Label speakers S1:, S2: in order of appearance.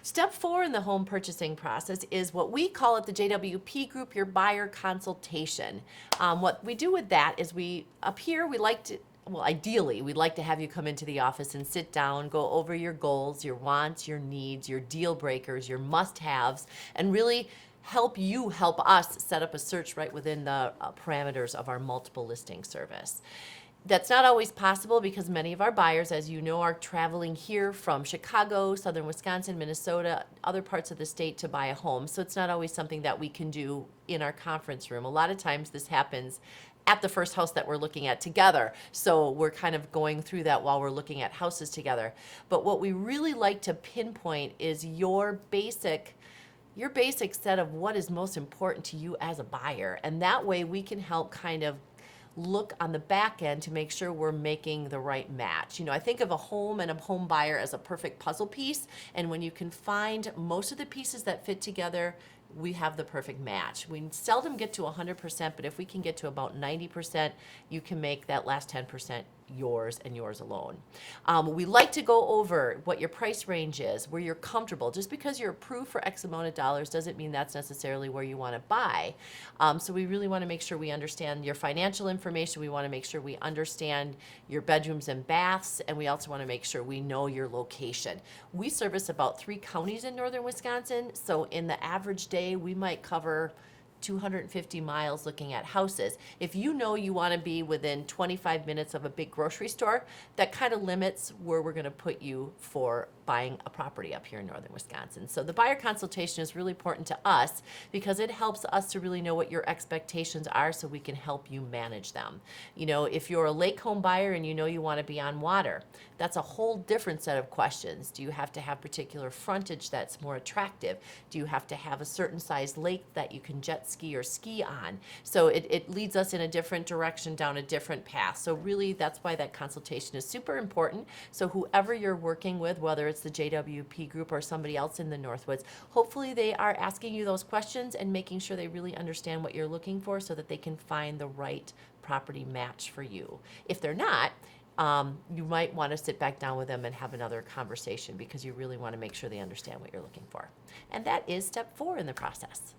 S1: Step 4 in the home purchasing process is what we call at the JWP group your buyer consultation. What we do with that is up here we like to, well, ideally, we'd like to have you come into the office and sit down, go over your goals, your wants, your needs, your deal breakers, your must-haves, and really help us set up a search right within the parameters of our multiple listing service. That's not always possible because many of our buyers, as you know, are traveling here from Chicago, southern Wisconsin, Minnesota, other parts of the state to buy a home. So it's not always something that we can do in our conference room. A lot of times this happens at the first house that we're looking at together. So we're kind of going through that while we're looking at houses together. But what we really like to pinpoint is your basic set of what is most important to you as a buyer. And that way we can help kind of look on the back end to make sure we're making the right match. I think of a home and a home buyer as a perfect puzzle piece, and when you can find most of the pieces that fit together, we have the perfect match. We seldom get to 100%, but if we can get to about 90%, you can make that last 10% yours and yours alone. We like to go over what your price range is, where you're comfortable. Just because you're approved for X amount of dollars doesn't mean that's necessarily where you want to buy. So we really want to make sure we understand your financial information. We want to make sure we understand your bedrooms and baths, and we also want to make sure we know your location. We service about 3 counties in northern Wisconsin, so in the average day, we might cover 250 miles looking at houses. If you know you want to be within 25 minutes of a big grocery store, that kind of limits where we're going to put you for buying a property up here in northern Wisconsin. So the buyer consultation is really important to us because it helps us to really know what your expectations are so we can help you manage them. If you're a lake home buyer and you want to be on water, that's a whole different set of questions. Do you have to have particular frontage that's more attractive? Do you have to have a certain size lake that you can jet ski or ski on? So it leads us in a different direction, down a different path. So really that's why that consultation is super important. So whoever you're working with, whether it's the JWP group or somebody else in the Northwoods, hopefully they are asking you those questions and making sure they really understand what you're looking for so that they can find the right property match for you. If they're not, you might want to sit back down with them and have another conversation because you really want to make sure they understand what you're looking for. And that is step 4 in the process.